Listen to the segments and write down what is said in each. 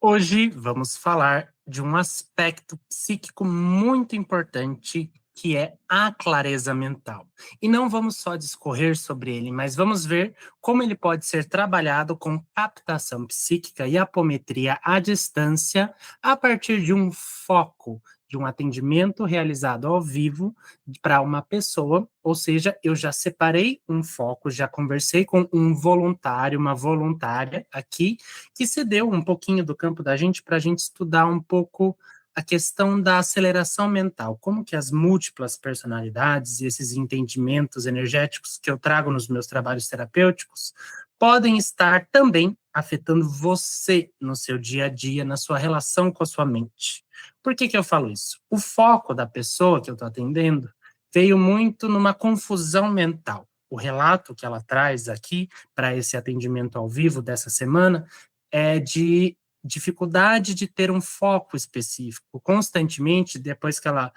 Hoje vamos falar de um aspecto psíquico muito importante, que é a clareza mental. E não vamos só discorrer sobre ele, mas vamos ver como ele pode ser trabalhado com captação psíquica e apometria à distância a partir de um foco, de um atendimento realizado ao vivo para uma pessoa, ou seja, eu já separei um foco, já conversei com um voluntário, uma voluntária aqui, que cedeu um pouquinho do campo da gente para a gente estudar um pouco a questão da aceleração mental, como que as múltiplas personalidades e esses entendimentos energéticos que eu trago nos meus trabalhos terapêuticos podem estar também afetando você no seu dia a dia, na sua relação com a sua mente. Por que que eu falo isso? O foco da pessoa que eu estou atendendo veio muito numa confusão mental. O relato que ela traz aqui para esse atendimento ao vivo dessa semana é de dificuldade de ter um foco específico. Constantemente, depois que ela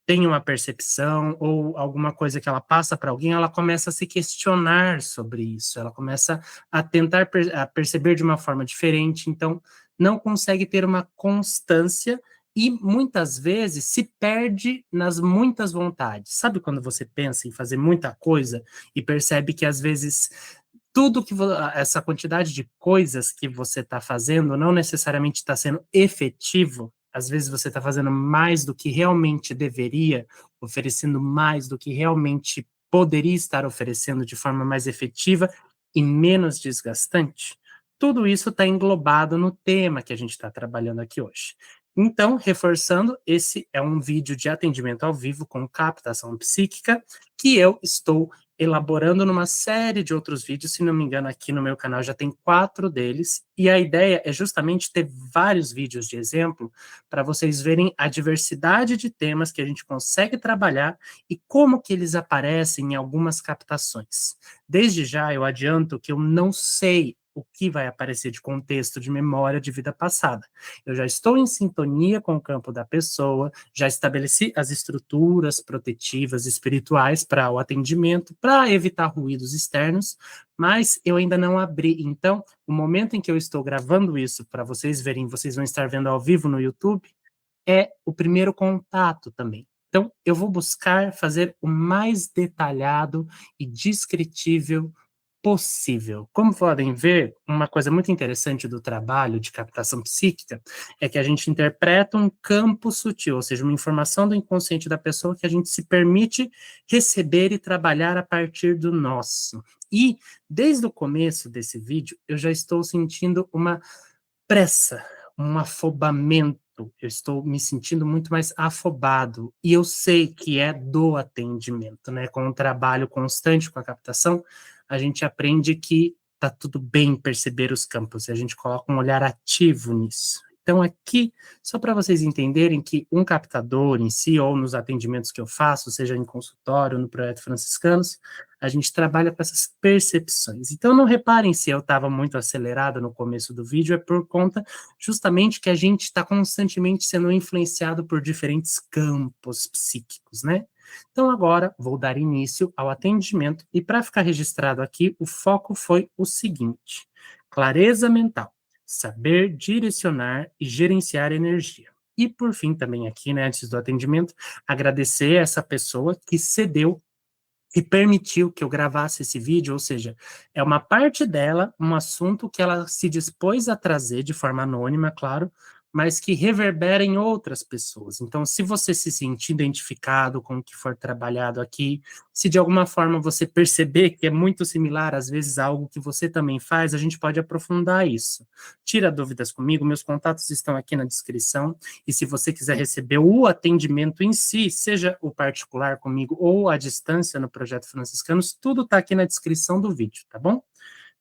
tem uma percepção ou alguma coisa que ela passa para alguém, ela começa a se questionar sobre isso, ela começa a tentar a perceber de uma forma diferente, então não consegue ter uma constância e muitas vezes se perde nas muitas vontades. Sabe quando você pensa em fazer muita coisa e percebe que às vezes tudo que essa quantidade de coisas que você está fazendo não necessariamente está sendo efetivo. Às vezes você está fazendo mais do que realmente deveria, oferecendo mais do que realmente poderia estar oferecendo de forma mais efetiva e menos desgastante. Tudo isso está englobado no tema que a gente está trabalhando aqui hoje. Então, reforçando, esse é um vídeo de atendimento ao vivo com captação psíquica que eu estou elaborando numa série de outros vídeos, se não me engano, aqui no meu canal já tem 4 deles, e a ideia é justamente ter vários vídeos de exemplo para vocês verem a diversidade de temas que a gente consegue trabalhar e como que eles aparecem em algumas captações. Desde já eu adianto que eu não sei o que vai aparecer de contexto de memória de vida passada. Eu já estou em sintonia com o campo da pessoa, já estabeleci as estruturas protetivas espirituais para o atendimento, para evitar ruídos externos, mas eu ainda não abri. Então, o momento em que eu estou gravando isso para vocês verem, vocês vão estar vendo ao vivo no YouTube, é o primeiro contato também. Então, eu vou buscar fazer o mais detalhado e descritível possível. Como podem ver, uma coisa muito interessante do trabalho de captação psíquica é que a gente interpreta um campo sutil, ou seja, uma informação do inconsciente da pessoa que a gente se permite receber e trabalhar a partir do nosso. E, desde o começo desse vídeo, eu já estou sentindo uma pressa, um afobamento. Eu estou me sentindo muito mais afobado. E eu sei que é do atendimento, né? Com o trabalho constante com a captação, a gente aprende que tá tudo bem perceber os campos, e a gente coloca um olhar ativo nisso. Então, aqui, só para vocês entenderem que um captador em si, ou nos atendimentos que eu faço, seja em consultório, no Projeto Franciscanos, a gente trabalha com essas percepções. Então, não reparem se eu estava muito acelerado no começo do vídeo, é por conta justamente que a gente está constantemente sendo influenciado por diferentes campos psíquicos, né? Então, agora vou dar início ao atendimento e, para ficar registrado aqui, o foco foi o seguinte: clareza mental, saber direcionar e gerenciar energia. E, por fim, também aqui, né, antes do atendimento, agradecer essa pessoa que cedeu e permitiu que eu gravasse esse vídeo, ou seja, é uma parte dela, um assunto que ela se dispôs a trazer de forma anônima, claro, mas que reverbera em outras pessoas. Então, se você se sentir identificado com o que for trabalhado aqui, se de alguma forma você perceber que é muito similar, às vezes, a algo que você também faz, a gente pode aprofundar isso. Tira dúvidas comigo, meus contatos estão aqui na descrição, e se você quiser receber o atendimento em si, seja o particular comigo ou à distância no Projeto Franciscanos, tudo está aqui na descrição do vídeo, tá bom?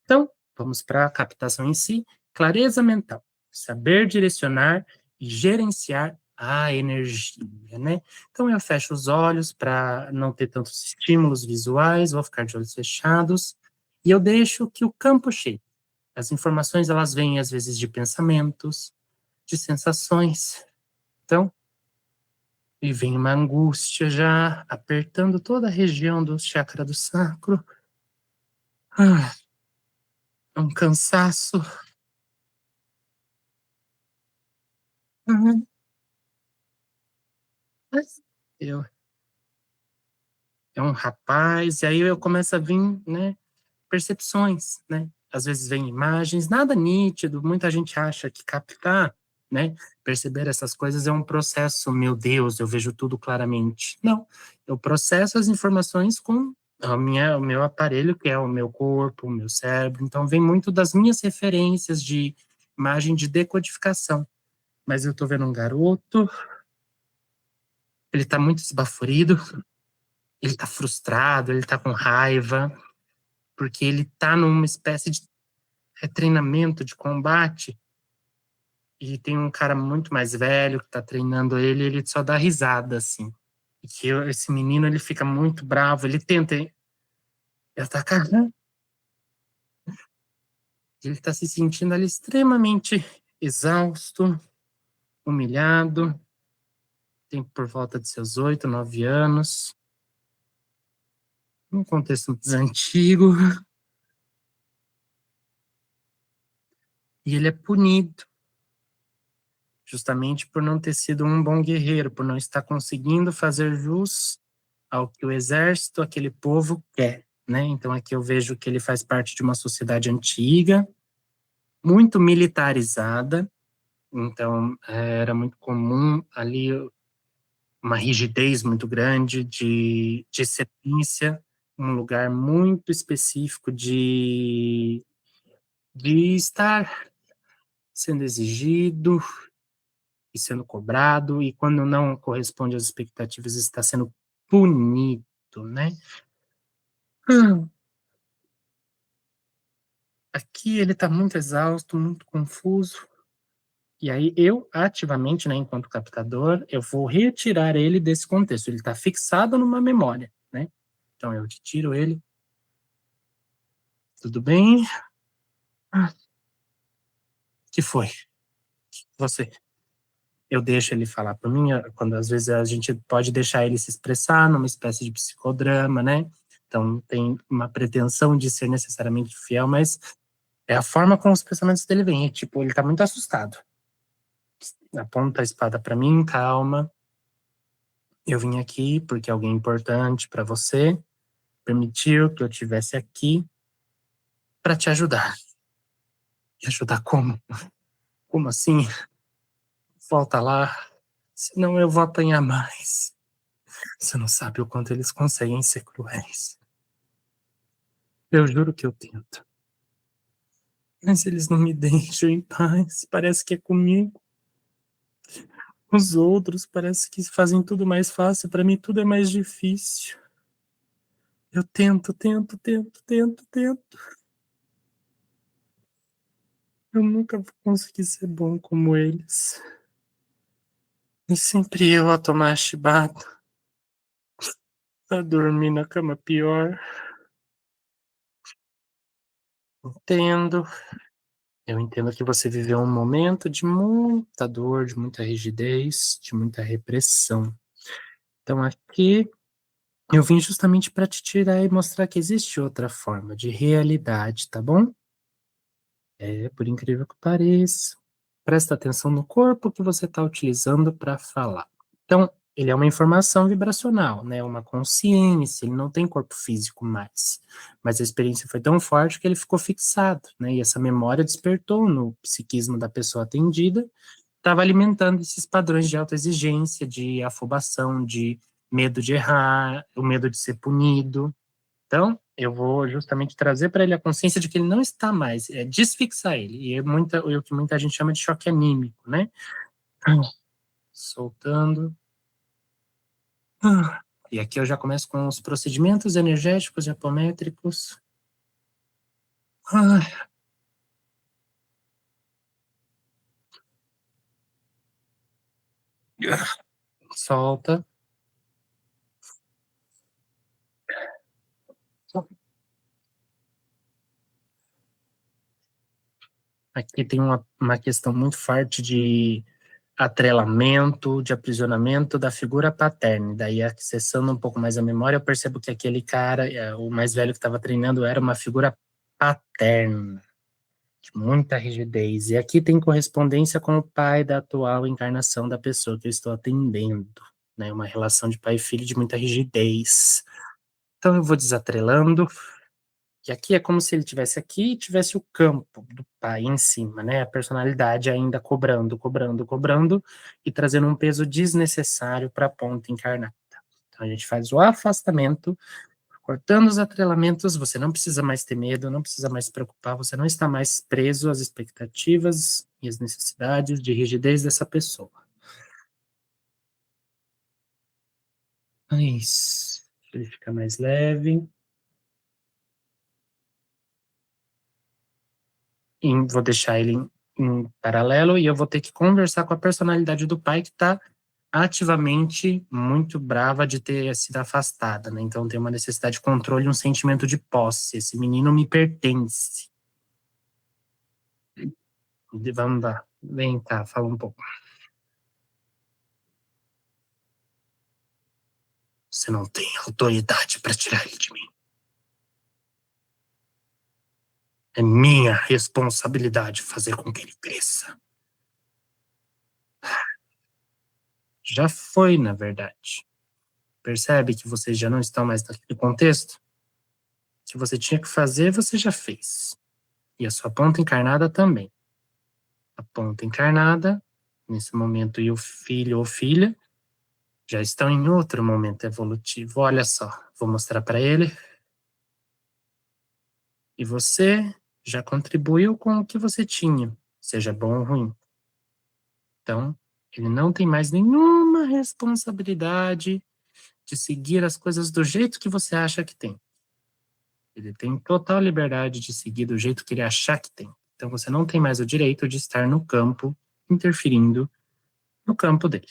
Então, vamos para a captação em si. Clareza mental, saber direcionar e gerenciar a energia, né? Então, eu fecho os olhos para não ter tantos estímulos visuais, vou ficar de olhos fechados, e eu deixo que o campo chegue. As informações, elas vêm às vezes de pensamentos, de sensações. Então, e vem uma angústia já apertando toda a região do chakra do sacro. Ah, um cansaço. Uhum. Mas eu é um rapaz, e aí eu começo a vir, né, percepções, né? Às vezes vem imagens, nada nítido, muita gente acha que captar, né, perceber essas coisas é um processo, meu Deus, eu vejo tudo claramente. Não, eu processo as informações com o meu aparelho, que é o meu corpo, o meu cérebro, então vem muito das minhas referências de imagem de decodificação. Mas eu tô vendo um garoto, ele tá muito esbaforido, ele tá frustrado, ele tá com raiva, porque ele tá numa espécie de treinamento de combate e tem um cara muito mais velho que tá treinando ele, e ele só dá risada assim. E que esse menino ele fica muito bravo, ele tenta atacar, né? Ele tá se sentindo ali extremamente exausto, humilhado, tem por volta de seus 8, 9 anos, um contexto mais antigo, e ele é punido justamente por não ter sido um bom guerreiro, por não estar conseguindo fazer jus ao que o exército, aquele povo quer, né? Então aqui eu vejo que ele faz parte de uma sociedade antiga, muito militarizada, então era muito comum ali uma rigidez muito grande de sequência, um lugar muito específico de estar sendo exigido e sendo cobrado, e quando não corresponde às expectativas, está sendo punido, né? Hum, Aqui ele está muito exausto, muito confuso, e aí eu ativamente, né, enquanto captador, eu vou retirar ele desse contexto. Ele está fixado numa memória, né? Então eu tiro ele. Tudo bem? Ah, que foi? Você? Eu deixo ele falar para mim, quando às vezes a gente pode deixar ele se expressar numa espécie de psicodrama, né? Então tem uma pretensão de ser necessariamente fiel, mas é a forma como os pensamentos dele vêm. Tipo, ele tá muito assustado. Aponta a espada para mim, calma. Eu vim aqui porque alguém importante para você permitiu que eu tivesse aqui para te ajudar. E ajudar como? Como assim? Volta lá, senão eu vou apanhar mais. Você não sabe o quanto eles conseguem ser cruéis. Eu juro que eu tento. Mas eles não me deixam em paz. Parece que é comigo. Os outros parece que fazem tudo mais fácil. Para mim, tudo é mais difícil. Eu tento, tento, tento, tento, tento. Eu nunca vou conseguir ser bom como eles. E sempre eu a tomar chibata, a dormir na cama pior. Entendo. Eu entendo que você viveu um momento de muita dor, de muita rigidez, de muita repressão. Então aqui eu vim justamente para te tirar e mostrar que existe outra forma de realidade, tá bom? É, por incrível que pareça. Presta atenção no corpo que você está utilizando para falar. Então, ele é uma informação vibracional, né? Uma consciência, ele não tem corpo físico mais. Mas a experiência foi tão forte que ele ficou fixado, né? E essa memória despertou no psiquismo da pessoa atendida, estava alimentando esses padrões de autoexigência, de afobação, de medo de errar, o medo de ser punido. Então, eu vou justamente trazer para ele a consciência de que ele não está mais, é desfixar ele. E é o que muita gente chama de choque anímico, né? Soltando. E aqui eu já começo com os procedimentos energéticos e apométricos. Solta. Aqui tem uma questão muito forte de atrelamento, de aprisionamento da figura paterna. Daí, acessando um pouco mais a memória, eu percebo que aquele cara, o mais velho que estava treinando, era uma figura paterna. de muita rigidez. E aqui tem correspondência com o pai da atual encarnação da pessoa que eu estou atendendo, né? Uma relação de pai e filho de muita rigidez. Então eu vou desatrelando, e aqui é como se ele tivesse aqui e tivesse o campo do pai em cima, né? A personalidade ainda cobrando, cobrando, cobrando e trazendo um peso desnecessário para a ponta encarnada. Então a gente faz o afastamento, cortando os atrelamentos, você não precisa mais ter medo, não precisa mais se preocupar, você não está mais preso às expectativas e às necessidades de rigidez dessa pessoa. É isso. Ele fica mais leve. Vou deixar ele em paralelo e eu vou ter que conversar com a personalidade do pai que está ativamente muito brava de ter sido afastada, né? Então tem uma necessidade de controle, um sentimento de posse. Esse menino me pertence. Vamos lá, vem cá, fala um pouco. Você não tem autoridade para tirar ele de mim. É minha responsabilidade fazer com que ele cresça. Já foi, na verdade. Percebe que vocês já não estão mais naquele contexto? O que você tinha que fazer, você já fez. E a sua ponta encarnada também. A ponta encarnada, nesse momento, e o filho ou filha já estão em outro momento evolutivo. Olha só, vou mostrar para ele. E você já contribuiu com o que você tinha, seja bom ou ruim. Então, ele não tem mais nenhuma responsabilidade de seguir as coisas do jeito que você acha que tem. Ele tem total liberdade de seguir do jeito que ele achar que tem. Então, você não tem mais o direito de estar no campo, interferindo no campo dele.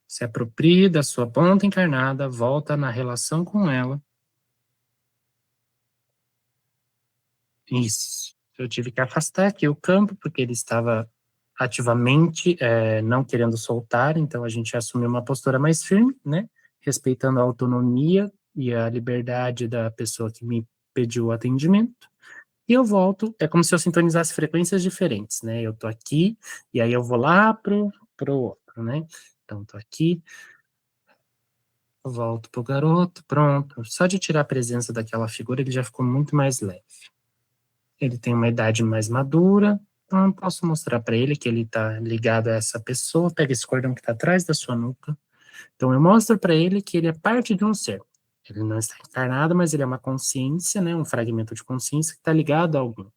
Se aproprie da sua ponta encarnada, volta na relação com ela. Isso. Eu tive que afastar aqui o campo, porque ele estava ativamente não querendo soltar, então a gente assumiu uma postura mais firme, né? Respeitando a autonomia e a liberdade da pessoa que me pediu o atendimento. E eu volto, é como se eu sintonizasse frequências diferentes, né? Eu tô aqui, e aí eu vou lá pro outro, né? Então, tô aqui, volto pro garoto, pronto. Só de tirar a presença daquela figura, ele já ficou muito mais leve. Ele tem uma idade mais madura, então eu posso mostrar para ele que ele está ligado a essa pessoa. Pega esse cordão que está atrás da sua nuca. Então eu mostro para ele que ele é parte de um ser. Ele não está encarnado, mas ele é uma consciência, né, um fragmento de consciência que está ligado a alguém.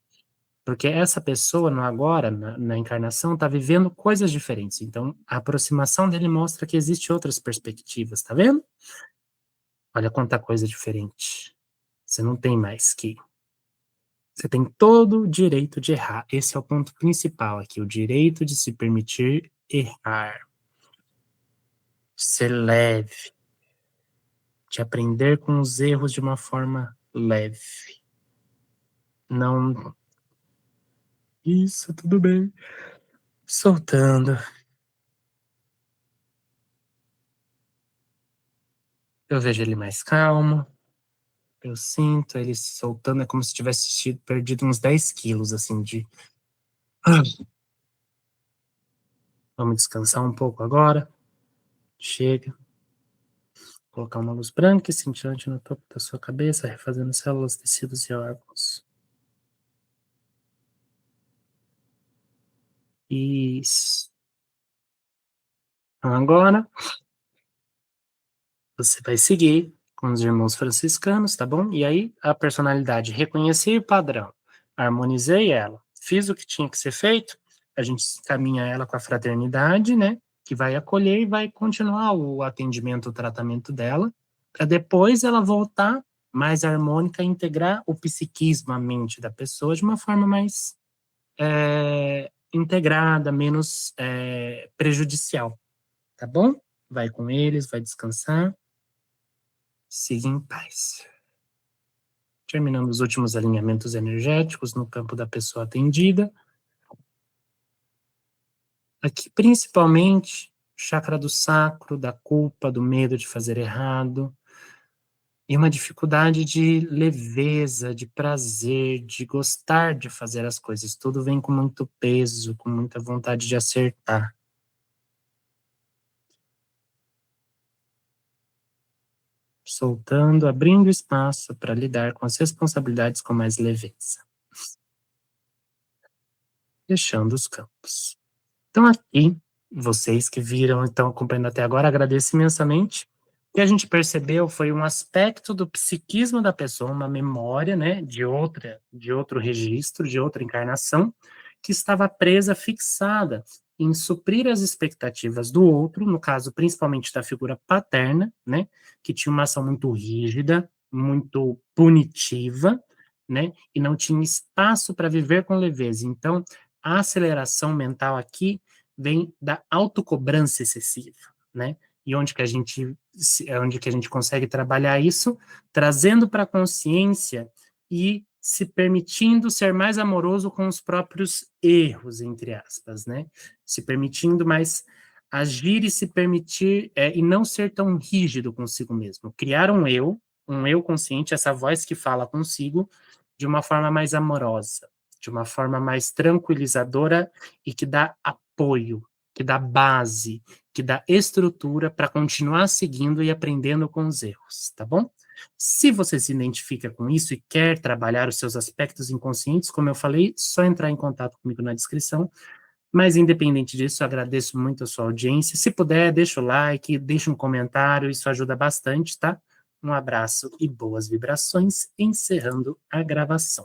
Porque essa pessoa, no agora, na encarnação, está vivendo coisas diferentes. Então, a aproximação dele mostra que existe outras perspectivas, tá vendo? Olha quanta coisa diferente. Você não tem mais que Você tem todo o direito de errar. Esse é o ponto principal aqui, o direito de se permitir errar, de ser leve, de aprender com os erros de uma forma leve. Não. Isso, tudo bem. Soltando. Eu vejo ele mais calmo. Eu sinto ele se soltando. É como se tivesse perdido uns 10 quilos, assim, de. Vamos descansar um pouco agora. Chega. Colocar uma luz branca e cintilante no topo da sua cabeça, refazendo células, tecidos e órgãos. Isso. Então agora você vai seguir com os irmãos franciscanos, tá bom? E aí a personalidade, reconheci o padrão, harmonizei ela, fiz o que tinha que ser feito, a gente caminha ela com a fraternidade, né? Que vai acolher e vai continuar o atendimento, o tratamento dela, para depois ela voltar mais harmônica e integrar o psiquismo, a mente da pessoa de uma forma mais integrada, menos prejudicial, tá bom? Vai com eles, vai descansar, siga em paz. Terminando os últimos alinhamentos energéticos no campo da pessoa atendida. Aqui, principalmente, chakra do sacro, da culpa, do medo de fazer errado. e uma dificuldade de leveza, de prazer, de gostar de fazer as coisas. Tudo vem com muito peso, com muita vontade de acertar. Soltando, abrindo espaço para lidar com as responsabilidades com mais leveza, fechando os campos. Então, aqui, vocês que viram, estão acompanhando até agora, agradeço imensamente. O que a gente percebeu foi um aspecto do psiquismo da pessoa, uma memória, né, de outro registro, de outra encarnação, que estava presa, fixada em suprir as expectativas do outro, no caso, principalmente da figura paterna, né, que tinha uma ação muito rígida, muito punitiva, né, e não tinha espaço para viver com leveza. Então, a aceleração mental aqui vem da autocobrança excessiva, né? E onde que a gente consegue trabalhar isso, trazendo para a consciência e se permitindo ser mais amoroso com os próprios erros, entre aspas, né? Se permitindo mais agir e se permitir, e não ser tão rígido consigo mesmo. Criar um eu consciente, essa voz que fala consigo, de uma forma mais amorosa, de uma forma mais tranquilizadora e que dá apoio, que dá base, que dá estrutura para continuar seguindo e aprendendo com os erros, tá bom? Se você se identifica com isso e quer trabalhar os seus aspectos inconscientes, como eu falei, só entrar em contato comigo na descrição. Mas independente disso, eu agradeço muito a sua audiência. Se puder, deixa o like, deixa um comentário, isso ajuda bastante, tá? Um abraço e boas vibrações, encerrando a gravação.